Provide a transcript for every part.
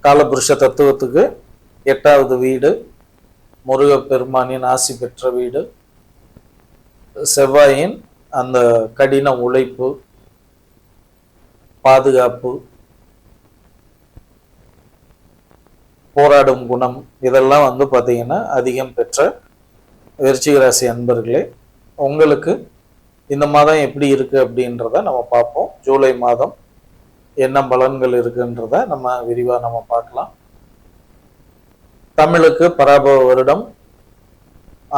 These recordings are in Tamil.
காலபுருஷ தத்துவத்துக்கு 8வது வீடு, முருகப்பெருமானின் ஆசி பெற்ற வீடு, செவ்வாயின் அந்த கடின உழைப்பு, பாதுகாப்பு, போராடும் குணம், இதெல்லாம் பார்த்தீங்கன்னா அதிகம் பெற்ற விருச்சிக ராசி அன்பர்களே, உங்களுக்கு இந்த மாதம் எப்படி இருக்கு அப்படின்றத நம்ம பார்ப்போம். ஜூலை மாதம் என்ன பலன்கள் இருக்குன்றத நம்ம விரிவா நம்ம பார்க்கலாம். தமிழுக்கு பராபவ வருடம்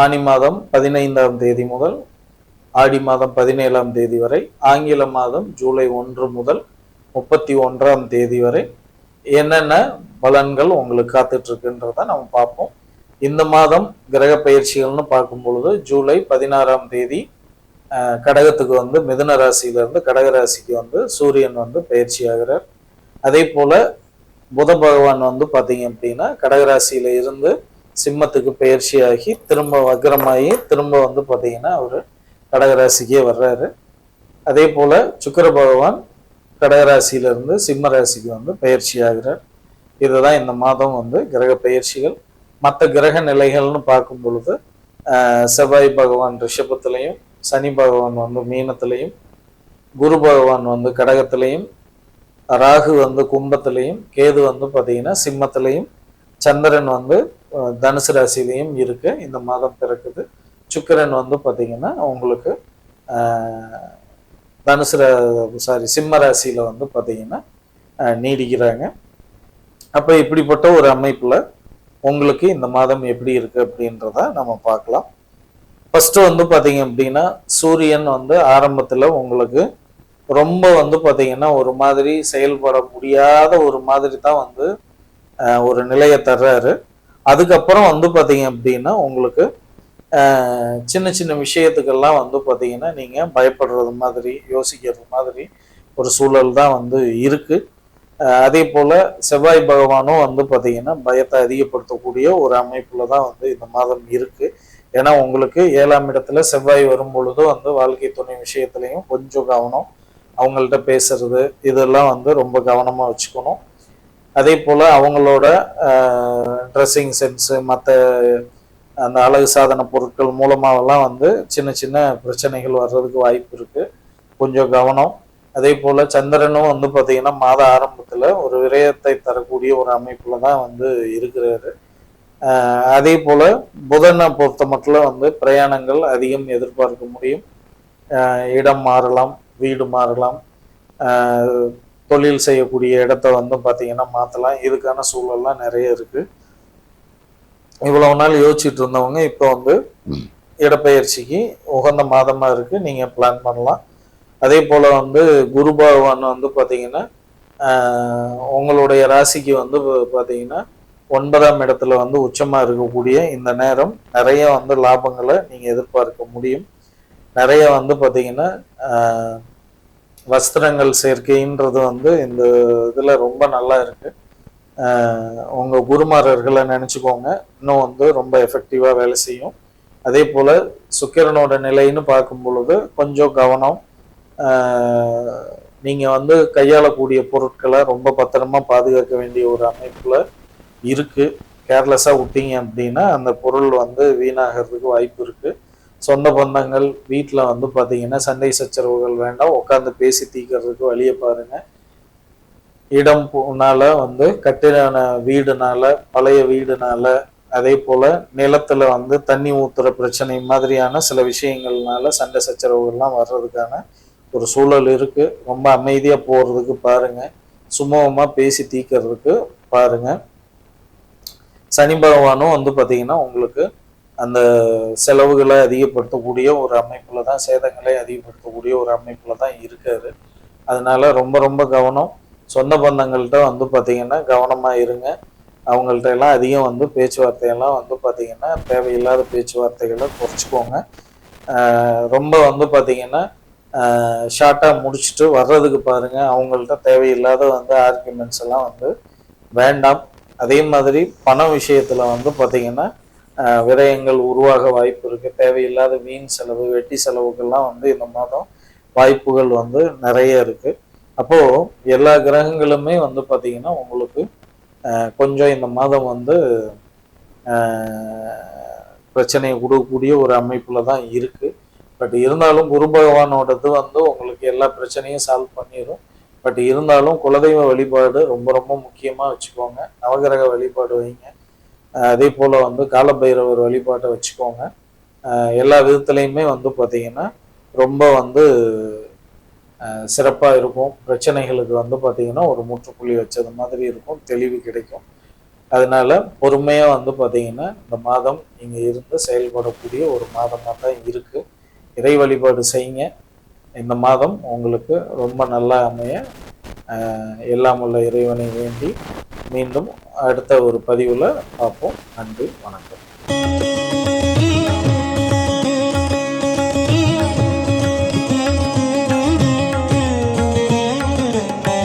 ஆனி மாதம் 15ஆம் தேதி முதல் ஆடி மாதம் 17ஆம் தேதி வரை, ஆங்கில மாதம் ஜூலை 1 முதல் 31ஆம் தேதி வரை என்னென்ன பலன்கள் உங்களுக்கு காத்துட்டு இருக்குன்றத நம்ம பார்ப்போம். இந்த மாதம் கிரக பயிற்சிகள்னு பார்க்கும் பொழுது ஜூலை 16ஆம் தேதி கடகத்துக்கு மிதுன ராசியிலிருந்து கடக ராசிக்கு சூரியன் பயிற்சி ஆகிறார். அதே போல புத பகவான் பார்த்தீங்க அப்படின்னா கடகராசியில இருந்து சிம்மத்துக்கு பயிற்சியாகி திரும்ப வக்ரமாகி திரும்ப பார்த்தீங்கன்னா அவர் கடகராசிக்கே வர்றாரு. அதே போல சுக்கிர பகவான் கடகராசியிலிருந்து சிம்ம ராசிக்கு பயிற்சி ஆகிறார். இதுதான் இந்த மாதம் கிரக பயிற்சிகள். மற்ற கிரக நிலைகள்னு பார்க்கும் பொழுது செவ்வாய் பகவான் ரிஷபத்திலையும், சனி பகவான் மீனத்திலையும், குரு பகவான் கடகத்திலையும், ராகு கும்பத்திலையும், கேது பார்த்தீங்கன்னா சிம்மத்திலையும், சந்திரன் தனுசு ராசிலையும் இருக்கு. இந்த மாதம் பிறக்குது. சுக்கிரன் பார்த்தீங்கன்னா உங்களுக்கு சிம்ம ராசியில பார்த்தீங்கன்னா நீடிக்கிறாங்க. அப்ப இப்படிப்பட்ட ஒரு அமைப்புல உங்களுக்கு இந்த மாதம் எப்படி இருக்கு அப்படின்றத நம்ம பார்க்கலாம். ஃபர்ஸ்ட் பாத்தீங்க அப்படின்னா சூரியன் ஆரம்பத்துல உங்களுக்கு ரொம்ப பாத்தீங்கன்னா ஒரு மாதிரி செயல்பட முடியாத ஒரு மாதிரி தான் ஒரு நிலையை தர்றாரு. அதுக்கப்புறம் பாத்தீங்க அப்படின்னா உங்களுக்கு சின்ன சின்ன விஷயத்துக்கெல்லாம் பாத்தீங்கன்னா நீங்க பயப்படுறது மாதிரி, யோசிக்கிறது மாதிரி ஒரு சூழல் தான் இருக்கு. அதே போல செவ்வாய் பகவானும் பாத்தீங்கன்னா பயத்தை அதிகப்படுத்தக்கூடிய ஒரு அமைப்புல தான் இந்த மாதம் இருக்கு. ஏன்னா உங்களுக்கு 7ஆம் இடத்துல செவ்வாய் வரும் பொழுதும் வாழ்க்கை துணை விஷயத்திலையும் கொஞ்சம் கவனம், அவங்கள்ட்ட பேசுறது இதெல்லாம் ரொம்ப கவனமா வச்சுக்கணும். அதே போல அவங்களோட ட்ரெஸ்ஸிங் சென்ஸு, மற்ற அந்த அழகு சாதன பொருட்கள் மூலமாவெல்லாம் சின்ன சின்ன பிரச்சனைகள் வர்றதுக்கு வாய்ப்பு இருக்கு. கொஞ்சம் கவனம். அதே போல சந்திரனும் பார்த்தீங்கன்னா மாத ஆரம்பத்துல ஒரு விரயத்தை தரக்கூடிய ஒரு அமைப்புல தான் இருக்கிறாரு. அதே போல புதனை பொறுத்த மட்டும் பிரயாணங்கள் அதிகம் எதிர்பார்க்க முடியும். இடம் மாறலாம், வீடு மாறலாம், தொழில் செய்யக்கூடிய இடத்த பார்த்தீங்கன்னா மாற்றலாம். இதுக்கான சூழல்லாம் நிறைய இருக்கு. இவ்வளவு நாள் யோசிச்சுட்டு இருந்தவங்க இப்போ இடப்பெயர்ச்சிக்கு உகந்த மாதமா இருக்கு, நீங்க பிளான் பண்ணலாம். அதே போல குரு பகவான் பார்த்தீங்கன்னா உங்களுடைய ராசிக்கு பார்த்தீங்கன்னா 9ஆம் இடத்துல உச்சமா இருக்கக்கூடிய இந்த நேரம் நிறைய லாபங்களை நீங்க எதிர்பார்க்க முடியும். நிறைய பார்த்தீங்கன்னா வஸ்திரங்கள் சேர்க்கைன்றது இந்த இதுல ரொம்ப நல்லா இருக்கு. உங்க குருமாரர்களை நினைச்சுக்கோங்க, இன்னும் ரொம்ப எஃபெக்டிவா வேலை செய்யும். அதே போல சுக்கிரனோட நிலைன்னு பார்க்கும் பொழுது கொஞ்சம் கவனம். நீங்க கையாளக்கூடிய பொருட்களை ரொம்ப பத்திரமா பாதுகாக்க வேண்டிய ஒரு அமைப்புல இருக்கு. கேர்லெஸ்ஸா விட்டீங்க அப்படின்னா அந்த பொருள் வீணாகிறதுக்கு வாய்ப்பு இருக்கு. சொந்த பந்தங்கள் வீட்டில் பார்த்தீங்கன்னா சண்டை சச்சரவுகள் வேண்டாம், உட்காந்து பேசி தீக்கிறதுக்கு வழியை பாருங்க. இடம்னால கட்டின வீடுனால, பழைய வீடுனால, அதே போல நிலத்துல தண்ணி ஊத்துற பிரச்சனை மாதிரியான சில விஷயங்கள்னால சண்டை சச்சரவுகள்லாம் வர்றதுக்கான ஒரு சூழல் இருக்கு. ரொம்ப அமைதியா போறதுக்கு பாருங்க, சுமூகமா பேசி தீக்கிறதுக்கு பாருங்க. சனி பகவானும் பார்த்தீங்கன்னா உங்களுக்கு அந்த செலவுகளை அதிகப்படுத்தக்கூடிய ஒரு அமைப்புல தான், சேதங்களை அதிகப்படுத்தக்கூடிய ஒரு அமைப்புல தான் இருக்காரு. அதனால ரொம்ப ரொம்ப கவனம். சொந்த பந்தங்கள்கிட்ட பார்த்தீங்கன்னா கவனமா இருங்க. அவங்கள்ட்ட எல்லாம் அதிகம் பேச்சுவார்த்தையெல்லாம் பார்த்தீங்கன்னா தேவையில்லாத பேச்சுவார்த்தைகளை குறைச்சிக்கோங்க. ரொம்ப பார்த்தீங்கன்னா ஷார்ட்டா முடிச்சுட்டு வர்றதுக்கு பாருங்க. அவங்கள்ட்ட தேவையில்லாத ஆர்குமெண்ட்ஸ் எல்லாம் வேண்டாம். அதே மாதிரி பண விஷயத்துல பார்த்தீங்கன்னா விரயங்கள் உருவாக வாய்ப்பு இருக்கு. தேவையில்லாத வீண் செலவு, வெட்டி செலவுகள்லாம் இந்த மாதம் வாய்ப்புகள் நிறைய இருக்கு. அப்போ எல்லா கிரகங்களுமே பார்த்தீங்கன்னா உங்களுக்கு கொஞ்சம் இந்த மாதம் வந்து பிரச்சனையை கொடுக்கக்கூடிய ஒரு அமைப்புல தான் இருக்கு. பட் இருந்தாலும் குரு பகவானோடது வந்து உங்களுக்கு எல்லா பிரச்சனையும் சால்வ் பண்ணிடும். பட் இருந்தாலும் குலதெய்வ வழிபாடு ரொம்ப ரொம்ப முக்கியமாக வச்சுக்கோங்க. நவகிரக வழிபாடு வைங்க. அதே போல் வந்து காலபைரவர் வழிபாட்டை வச்சுக்கோங்க. எல்லா விதத்துலையுமே வந்து பார்த்தீங்கன்னா ரொம்ப வந்து சிறப்பாக இருக்கும். பிரச்சனைகளுக்கு வந்து பார்த்தீங்கன்னா ஒரு முற்றுப்புள்ளி வச்சது மாதிரி இருக்கும், தெளிவு கிடைக்கும். அதனால பொறுமையாக வந்து பார்த்தீங்கன்னா இந்த மாதம் இங்கே இருந்து செயல்படக்கூடிய ஒரு மாதமாக தான் இருக்கு. இறை வழிபாடு செய்யுங்க. இந்த மாதம் உங்களுக்கு ரொம்ப நல்லா அமைய எல்லாம் உள்ள இறைவனை வேண்டி மீண்டும் அடுத்த ஒரு பதிவில் பார்ப்போம். நன்றி, வணக்கம்.